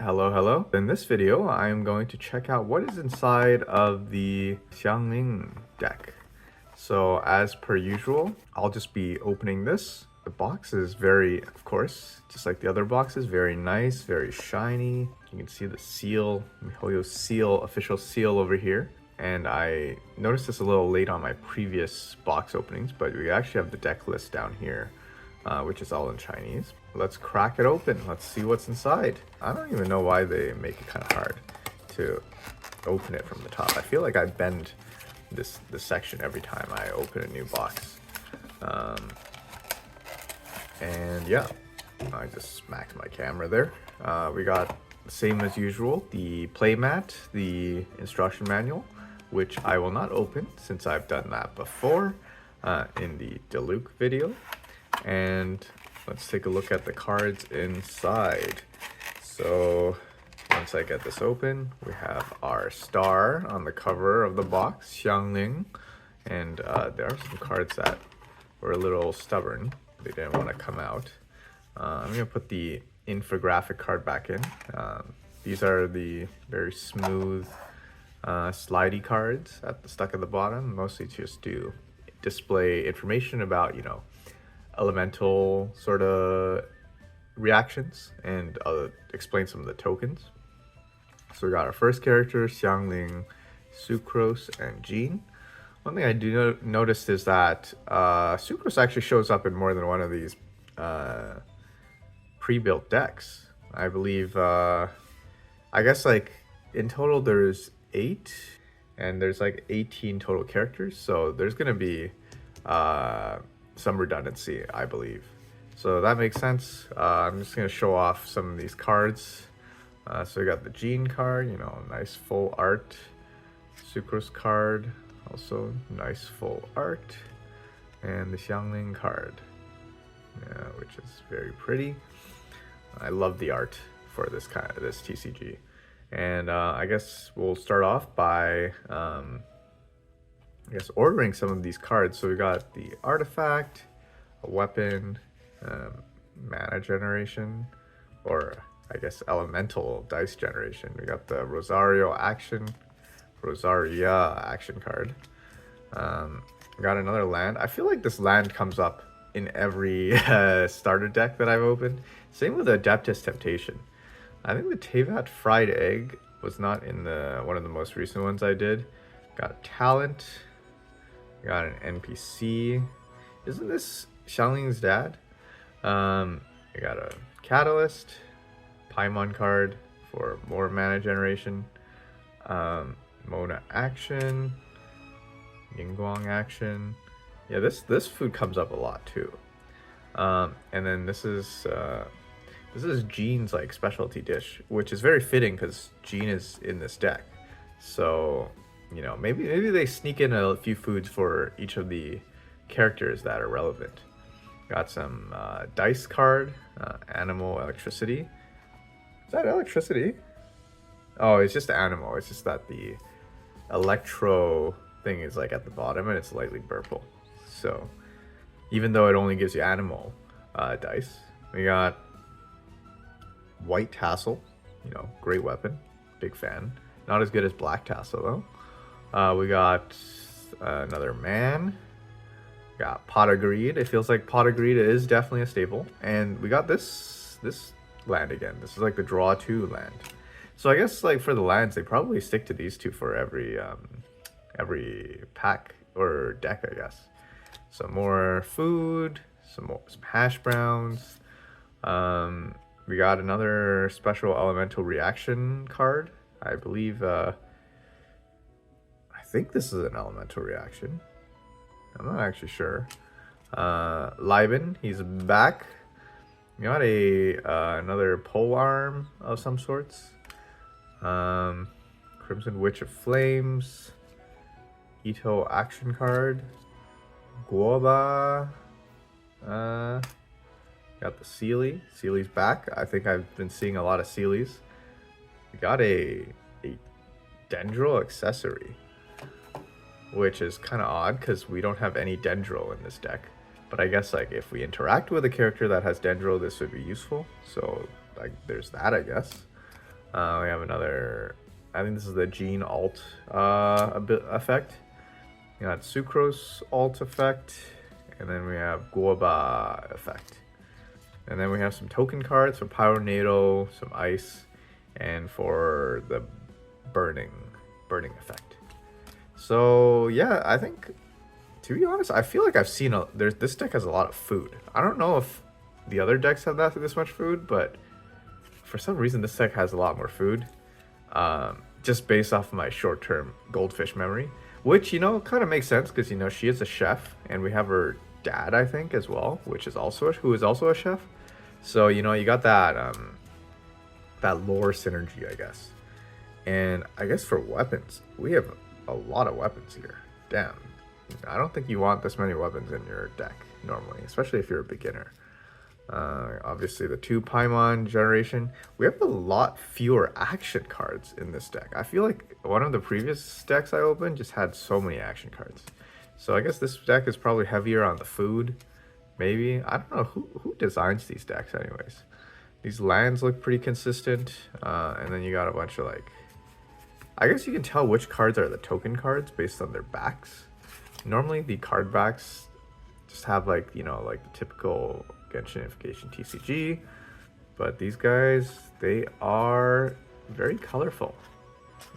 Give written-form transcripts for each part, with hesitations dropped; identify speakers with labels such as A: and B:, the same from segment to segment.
A: Hello. In this video, I am going to check out what is inside of the Xiangling deck. So as per usual, I'll just be opening this. The box is very, of course, just like the other boxes, very nice, very shiny. You can see the seal, MiHoYo's seal, official seal over here. And I noticed this a little late on my previous box openings, but we actually have the deck list down here, which is all in Chinese. Let's crack it open. Let's see what's inside. I don't even know why they make it kind of hard to open it from the top. I feel like I bend this section every time I open a new box. And yeah, I just smacked my camera there. We got the same as usual, the playmat, the instruction manual, which I will not open since I've done that before in the Diluc video. And let's take a look at the cards inside. So once I get this open, we have our star on the cover of the box, Xiangling. And there are some cards that were a little stubborn. They didn't want to come out. I'm going to put the infographic card back in. These are the very smooth, slidey cards stuck at the bottom, mostly just to display information about, elemental sort of reactions and explain some of the tokens. So we got our first character, Xiangling, Sucrose, and Jean. One thing I do notice is that Sucrose actually shows up in more than one of these pre-built decks. I believe, I guess like in total there's 8, and there's like 18 total characters. So there's gonna be some redundancy, I believe. So that makes sense. I'm just gonna show off some of these cards. So we got the Jean card, nice full art. Sucrose card, also nice full art. And the Xiangling card, which is very pretty. I love the art for this TCG. And I guess we'll start off by ordering some of these cards. So we got the artifact, a weapon, mana generation, or I guess elemental dice generation. We got the Rosaria action card. Got another land. I feel like this land comes up in every starter deck that I've opened. Same with Adeptus Temptation. I think the Tevat Fried Egg was not in one of the most recent ones I did. Got a talent. Got an NPC. Isn't this Xiangling's dad? We got a catalyst, Paimon card for more mana generation, Mona action, Yingguang action. Yeah, this food comes up a lot too. And then this is Jean's like specialty dish, which is very fitting because Jean is in this deck. So maybe they sneak in a few foods for each of the characters that are relevant. Got some dice card, animal electricity. Is that electricity? Oh, it's just animal. It's just that the electro thing is like at the bottom and it's lightly purple. So even though it only gives you animal dice, we got white tassel, great weapon, big fan. Not as good as black tassel though. We got another man. Got Pot of Greed. It feels like Pot of Greed is definitely a staple. And we got this land again. This is like the draw 2 land. So I guess like for the lands, they probably stick to these two for every pack or deck, I guess. Some more food, some hash browns. We got another special elemental reaction card. I believe I think this is an elemental reaction. I'm not actually sure. Liben, he's back. We got another pole arm of some sorts. Crimson Witch of Flames. Ito action card. Guoba. Got the Sealy. Sealy's back. I think I've been seeing a lot of Sealys. We got a Dendril accessory, which is kind of odd because we don't have any Dendril in this deck. But I guess like if we interact with a character that has Dendril, this would be useful. So like there's that, I guess. We have another, I think this is the Gene alt effect. You got Sucrose alt effect, and then we have Guava effect. And then we have some token cards for Pyronado, some ice, and for the burning effect. So yeah, I think, to be honest, I feel like I've seen this deck has a lot of food. I don't know if the other decks have this much food, but for some reason this deck has a lot more food. Just based off of my short-term goldfish memory, which, you know, kind of makes sense because, you know, she is a chef, and we have her dad, I think, as well, which is also who is also a chef. So, you know, you got that that lore synergy, I guess. And I guess for weapons, we have a lot of weapons here. Damn, I don't think you want this many weapons in your deck normally, especially if you're a beginner. Obviously the 2 Paimon generation. We have a lot fewer action cards in this deck. I feel like one of the previous decks I opened just had so many action cards. So I guess this deck is probably heavier on the food, maybe. I don't know who designs these decks anyways. These lands look pretty consistent, and then you got a bunch of, like, I guess you can tell which cards are the token cards based on their backs. Normally the card backs just have, like, you know, like the typical Genshin Invokation TCG, but these guys, they are very colorful,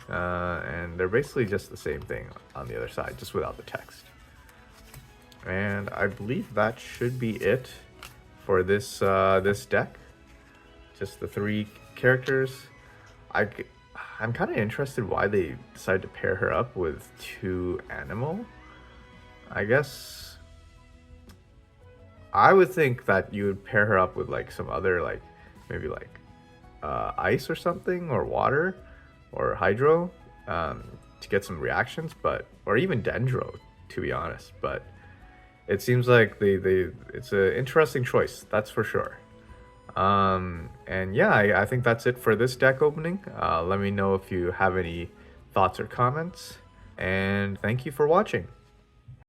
A: and they're basically just the same thing on the other side, just without the text. And I believe that should be it for this this deck. Just the 3 characters. I'm kind of interested why they decided to pair her up with 2 animal. I guess I would think that you would pair her up with, like, some other, like, maybe like ice or something, or water, or hydro, to get some reactions, but, or even dendro, to be honest. But it seems like it's an interesting choice, that's for sure. And yeah, I think that's it for this deck opening. Let me know if you have any thoughts or comments, and thank you for watching.